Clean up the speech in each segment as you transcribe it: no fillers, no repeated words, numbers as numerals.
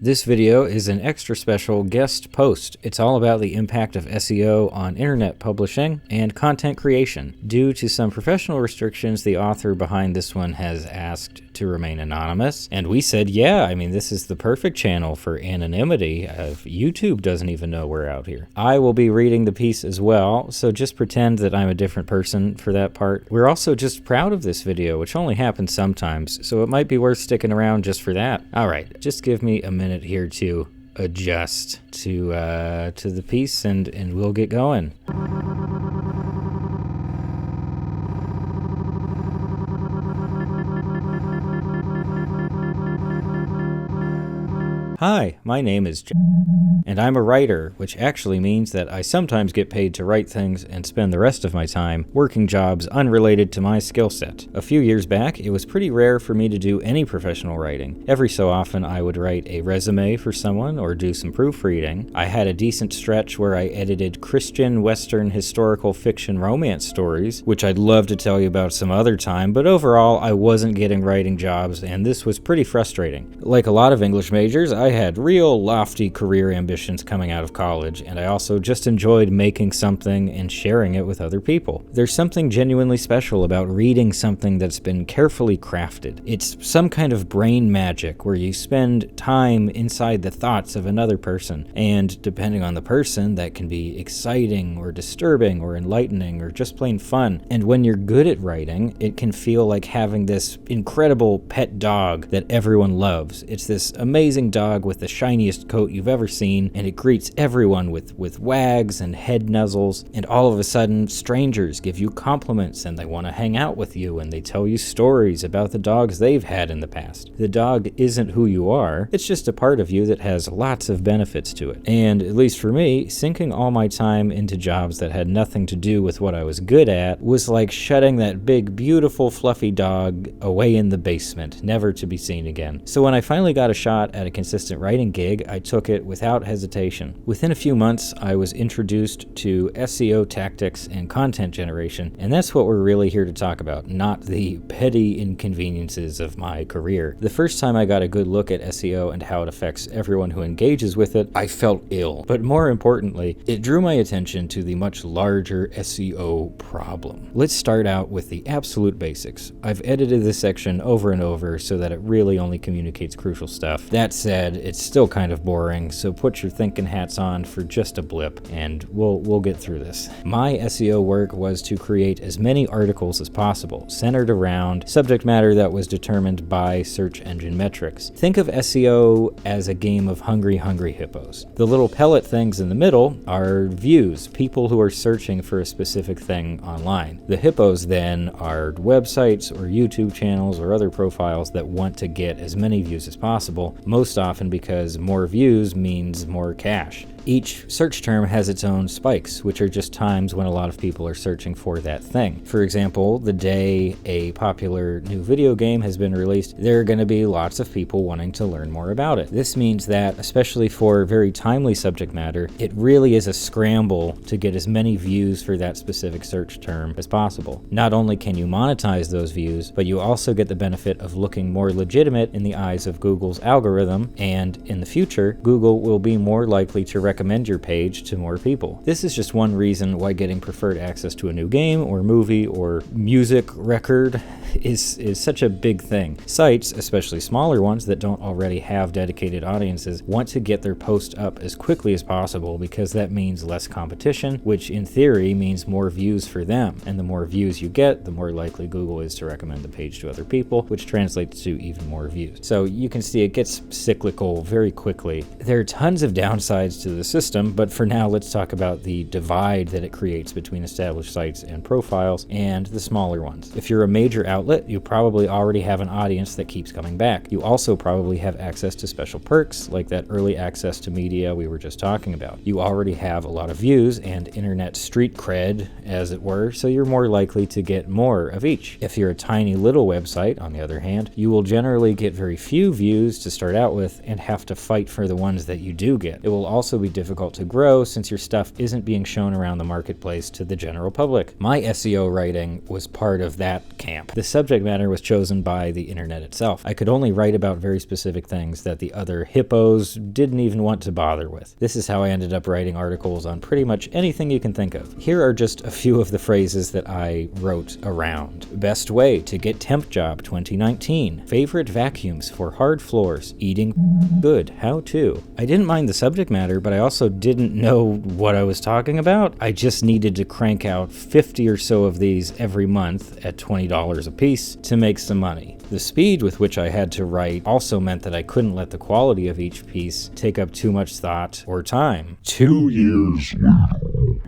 This video is an extra special guest post. It's all about the impact of SEO on internet publishing and content creation. Due to some professional restrictions, the author behind this one has asked to remain anonymous, and we said, yeah, I mean, this is the perfect channel for anonymity. YouTube doesn't even know we're out here. I will be reading the piece as well, so just pretend that I'm a different person for that part. We're also just proud of this video, which only happens sometimes, so it might be worth sticking around just for that. All right, just give me a minute here to adjust to the piece, and we'll get going. Hi, my name is and I'm a writer, which actually means that I sometimes get paid to write things and spend the rest of my time working jobs unrelated to my skill set. A few years back, it was pretty rare for me to do any professional writing. Every so often, I would write a resume for someone or do some proofreading. I had a decent stretch where I edited Christian, Western, historical fiction romance stories, which I'd love to tell you about some other time, but overall, I wasn't getting writing jobs, and this was pretty frustrating. Like a lot of English majors, I had real lofty career ambitions coming out of college, and I also just enjoyed making something and sharing it with other people. There's something genuinely special about reading something that's been carefully crafted. It's some kind of brain magic where you spend time inside the thoughts of another person, and depending on the person, that can be exciting or disturbing or enlightening or just plain fun. And when you're good at writing, it can feel like having this incredible pet dog that everyone loves. It's this amazing dog with the shiniest coat you've ever seen, and it greets everyone with wags and head nuzzles, and all of a sudden strangers give you compliments and they want to hang out with you, and they tell you stories about the dogs they've had in the past. The dog isn't who you are, it's just a part of you that has lots of benefits to it. And at least for me, sinking all my time into jobs that had nothing to do with what I was good at was like shutting that big, beautiful, fluffy dog away in the basement, never to be seen again. So when I finally got a shot at a consistent writing gig, I took it without hesitation. Within a few months, I was introduced to SEO tactics and content generation, and that's what we're really here to talk about, not the petty inconveniences of my career. The first time I got a good look at SEO and how it affects everyone who engages with it, I felt ill. But more importantly, it drew my attention to the much larger SEO problem. Let's start out with the absolute basics. I've edited this section over and over so that it really only communicates crucial stuff. That said, it's still kind of boring, so put your thinking hats on for just a blip, and we'll get through this. My SEO work was to create as many articles as possible, centered around subject matter that was determined by search engine metrics. Think of SEO as a game of hungry hippos. The little pellet things in the middle are views, people who are searching for a specific thing online. The hippos then are websites or YouTube channels or other profiles that want to get as many views as possible, most often because more views means more cash. Each search term has its own spikes, which are just times when a lot of people are searching for that thing. For example, the day a popular new video game has been released, there are going to be lots of people wanting to learn more about it. This means that, especially for very timely subject matter, it really is a scramble to get as many views for that specific search term as possible. Not only can you monetize those views, but you also get the benefit of looking more legitimate in the eyes of Google's algorithm, and in the future, Google will be more likely to recommend your page to more people. This is just one reason why getting preferred access to a new game or movie or music record is such a big thing. Sites, especially smaller ones that don't already have dedicated audiences, want to get their post up as quickly as possible because that means less competition, which in theory means more views for them. And the more views you get, the more likely Google is to recommend the page to other people, which translates to even more views. So you can see it gets cyclical very quickly. There are tons of downsides to the system, but for now, let's talk about the divide that it creates between established sites and profiles and the smaller ones. If you're a major outlet, you probably already have an audience that keeps coming back. You also probably have access to special perks, like that early access to media we were just talking about. You already have a lot of views and internet street cred, as it were, so you're more likely to get more of each. If you're a tiny little website, on the other hand, you will generally get very few views to start out with and have to fight for the ones that you do get. It will also be difficult to grow since your stuff isn't being shown around the marketplace to the general public. My SEO writing was part of that camp. The subject matter was chosen by the internet itself. I could only write about very specific things that the other hippos didn't even want to bother with. This is how I ended up writing articles on pretty much anything you can think of. Here are just a few of the phrases that I wrote around. Best way to get temp job 2019. Favorite vacuums for hard floors. Eating good. How to. I didn't mind the subject matter, but I also didn't know what I was talking about. I just needed to crank out 50 or so of these every month at $20 a piece to make some money. The speed with which I had to write also meant that I couldn't let the quality of each piece take up too much thought or time. 2 years now.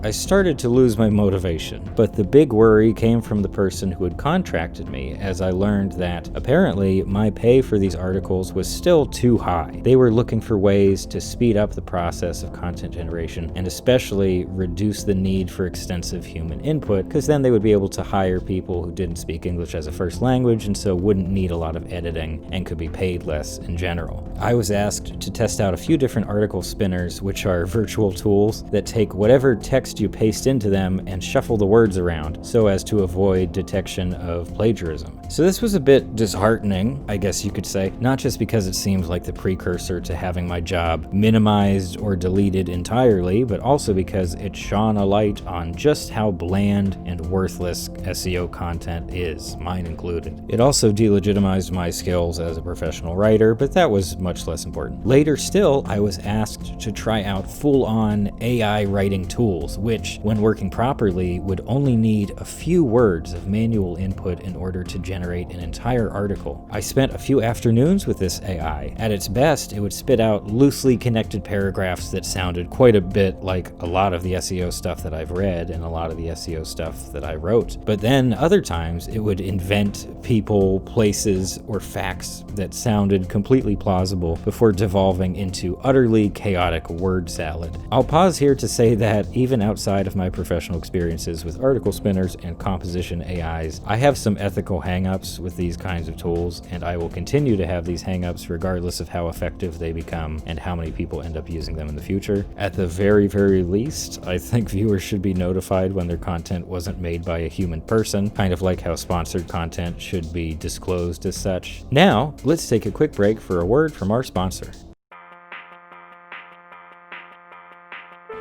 I started to lose my motivation, but the big worry came from the person who had contracted me, as I learned that apparently my pay for these articles was still too high. They were looking for ways to speed up the process of content generation and especially reduce the need for extensive human input, because then they would be able to hire people who didn't speak English as a first language and so wouldn't need a lot of editing and could be paid less in general. I was asked to test out a few different article spinners, which are virtual tools that take whatever text you paste into them and shuffle the words around so as to avoid detection of plagiarism. So this was a bit disheartening, I guess you could say, not just because it seems like the precursor to having my job minimized or deleted entirely, but also because it shone a light on just how bland and worthless SEO content is, mine included. It also delegitimized my skills as a professional writer, but that was much less important. Later still, I was asked to try out full-on AI writing tools, which, when working properly, would only need a few words of manual input in order to generate an entire article. I spent a few afternoons with this AI. At its best, it would spit out loosely connected paragraphs that sounded quite a bit like a lot of the SEO stuff that I've read and a lot of the SEO stuff that I wrote. But then other times, it would invent people, places, or facts that sounded completely plausible before devolving into utterly chaotic word salad. I'll pause here to say that even outside of my professional experiences with article spinners and composition AIs, I have some ethical hangups with these kinds of tools, and I will continue to have these hangups regardless of how effective they become and how many people end up using them in the future. At the very, very least, I think viewers should be notified when their content wasn't made by a human person, kind of like how sponsored content should be disclosed as such. Now, let's take a quick break for a word from our sponsor.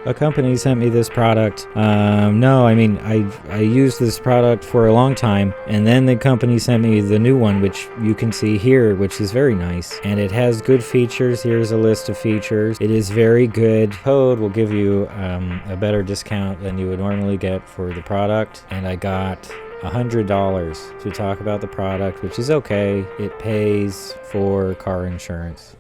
A company sent me this product. I used this product for a long time, and then the company sent me the new one, which you can see here, which is very nice. And it has good features. Here's a list of features. It is very good. Code will give you a better discount than you would normally get for the product. And I got $100 to talk about the product, which is okay. It pays for car insurance.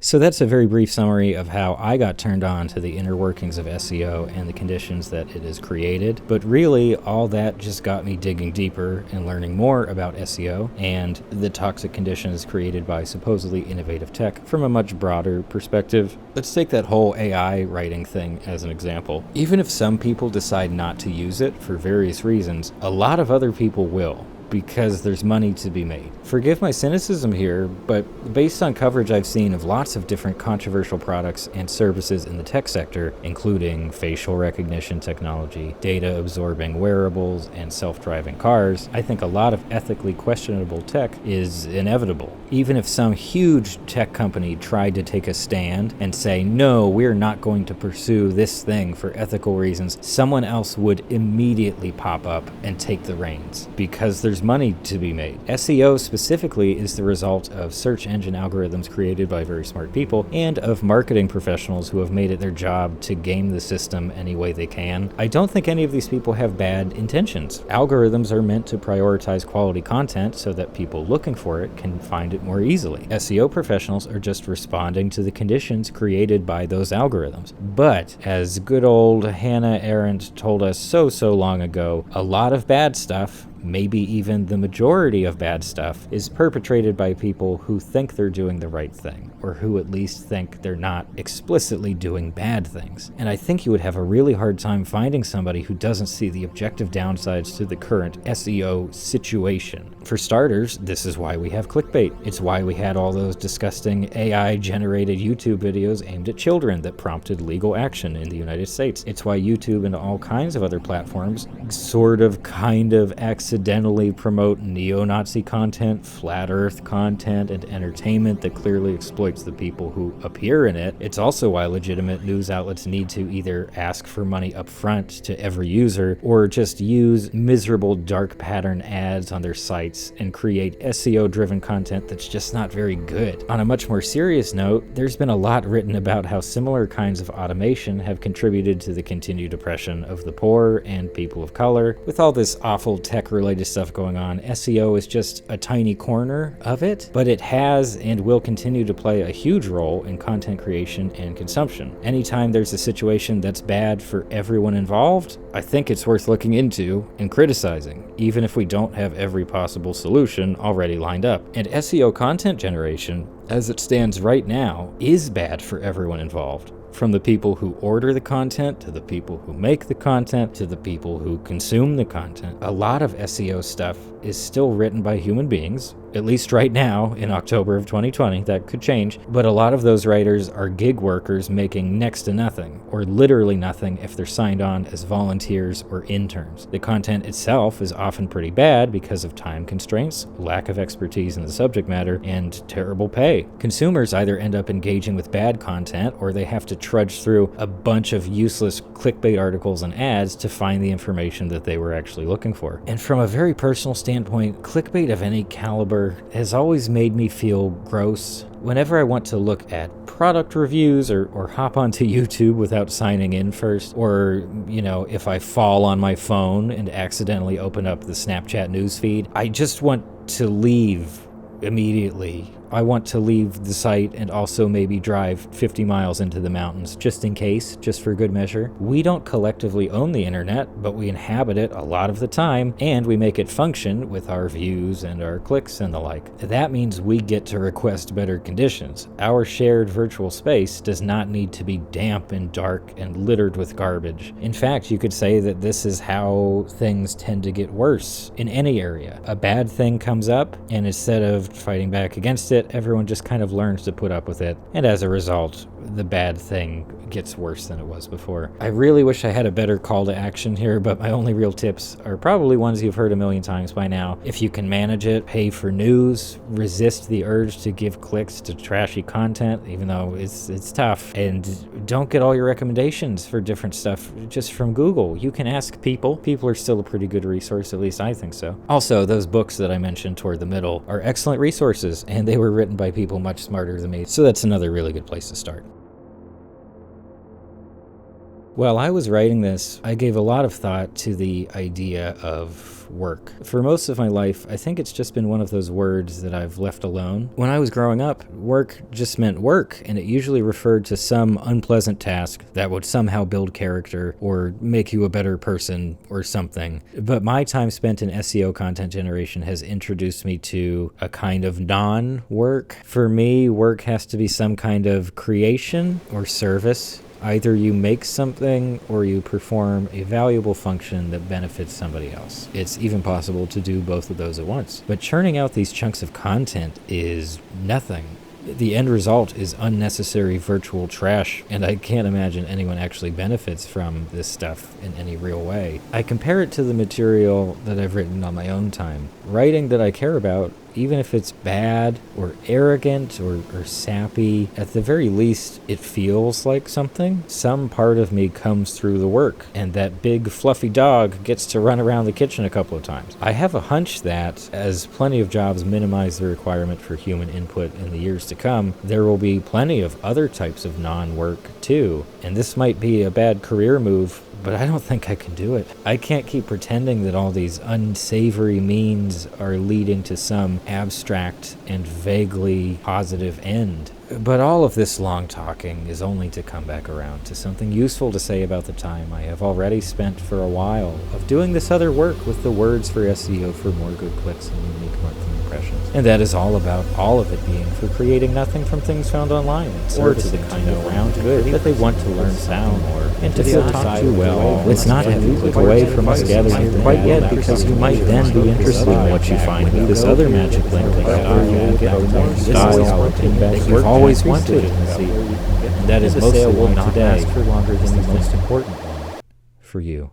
So that's a very brief summary of how I got turned on to the inner workings of SEO and the conditions that it has created. But really, all that just got me digging deeper and learning more about SEO and the toxic conditions created by supposedly innovative tech from a much broader perspective. Let's take that whole AI writing thing as an example. Even if some people decide not to use it for various reasons, a lot of other people will, because there's money to be made. Forgive my cynicism here, but based on coverage I've seen of lots of different controversial products and services in the tech sector, including facial recognition technology, data absorbing wearables, and self-driving cars, I think a lot of ethically questionable tech is inevitable. Even if some huge tech company tried to take a stand and say, no, we're not going to pursue this thing for ethical reasons, someone else would immediately pop up and take the reins, because there's money to be made. SEO specifically is the result of search engine algorithms created by very smart people and of marketing professionals who have made it their job to game the system any way they can. I don't think any of these people have bad intentions. Algorithms are meant to prioritize quality content so that people looking for it can find it more easily. SEO professionals are just responding to the conditions created by those algorithms. But as good old Hannah Arendt told us so long ago, a lot of bad stuff, maybe even the majority of bad stuff, is perpetrated by people who think they're doing the right thing, or who at least think they're not explicitly doing bad things. And I think you would have a really hard time finding somebody who doesn't see the objective downsides to the current SEO situation. For starters, this is why we have clickbait. It's why we had all those disgusting AI-generated YouTube videos aimed at children that prompted legal action in the United States. It's why YouTube and all kinds of other platforms kind of accidentally promote neo-Nazi content, flat earth content, and entertainment that clearly exploits the people who appear in it. It's also why legitimate news outlets need to either ask for money up front to every user or just use miserable dark pattern ads on their sites and create SEO-driven content that's just not very good. On a much more serious note, there's been a lot written about how similar kinds of automation have contributed to the continued oppression of the poor and people of color. With all this awful tech-related stuff going on, SEO is just a tiny corner of it, but it has and will continue to play a huge role in content creation and consumption. Anytime there's a situation that's bad for everyone involved, I think it's worth looking into and criticizing, even if we don't have every possible solution already lined up. And SEO content generation, as it stands right now, is bad for everyone involved. From the people who order the content, to the people who make the content, to the people who consume the content. A lot of SEO stuff is still written by human beings, at least right now in October of 2020. That could change, but a lot of those writers are gig workers making next to nothing, or literally nothing if they're signed on as volunteers or interns. The content itself is often pretty bad because of time constraints, lack of expertise in the subject matter, and terrible pay. Consumers either end up engaging with bad content, or they have to trudge through a bunch of useless clickbait articles and ads to find the information that they were actually looking for. And from a very personal standpoint, clickbait of any caliber has always made me feel gross. Whenever I want to look at product reviews or hop onto YouTube without signing in first, or, if I fall on my phone and accidentally open up the Snapchat newsfeed, I just want to leave immediately. I want to leave the site and also maybe drive 50 miles into the mountains just in case, just for good measure. We don't collectively own the internet, but we inhabit it a lot of the time, and we make it function with our views and our clicks and the like. That means we get to request better conditions. Our shared virtual space does not need to be damp and dark and littered with garbage. In fact, you could say that this is how things tend to get worse in any area. A bad thing comes up, and instead of fighting back against it, everyone just kind of learns to put up with it, and as a result, the bad thing gets worse than it was before. I really wish I had a better call to action here, but my only real tips are probably ones you've heard a million times by now. If you can manage it, pay for news, resist the urge to give clicks to trashy content, even though it's tough, and don't get all your recommendations for different stuff just from Google. You can ask people. People are still a pretty good resource, at least I think so. Also, those books that I mentioned toward the middle are excellent resources, and they were written by people much smarter than me, so that's another really good place to start. While I was writing this, I gave a lot of thought to the idea of work. For most of my life, I think it's just been one of those words that I've left alone. When I was growing up, work just meant work, and it usually referred to some unpleasant task that would somehow build character or make you a better person or something. But my time spent in SEO content generation has introduced me to a kind of non-work. For me, work has to be some kind of creation or service. Either you make something or you perform a valuable function that benefits somebody else. It's even possible to do both of those at once. But churning out these chunks of content is nothing. The end result is unnecessary virtual trash, and I can't imagine anyone actually benefits from this stuff in any real way. I compare it to the material that I've written on my own time. Writing that I care about, even if it's bad or arrogant or sappy, at the very least, it feels like something. Some part of me comes through the work, and that big fluffy dog gets to run around the kitchen a couple of times. I have a hunch that, as plenty of jobs minimize the requirement for human input in the years to come, there will be plenty of other types of non-work too. And this might be a bad career move, but I don't think I can do it. I can't keep pretending that all these unsavory means are leading to some abstract and vaguely positive end. But all of this long talking is only to come back around to something useful to say about the time I have already spent for a while of doing this other work with the words for SEO for more good clicks and unique marketing impressions. And that is all about all of it being for creating nothing from things found online, or to the kind of round good that they want to learn sound, and to feel taught too well. Let's not have you click away from us gathered here quite yet, because you might then be interested in what you find with this other magic link that you will get more style that you've always wanted to see. And that is mostly why today is the most important one for you.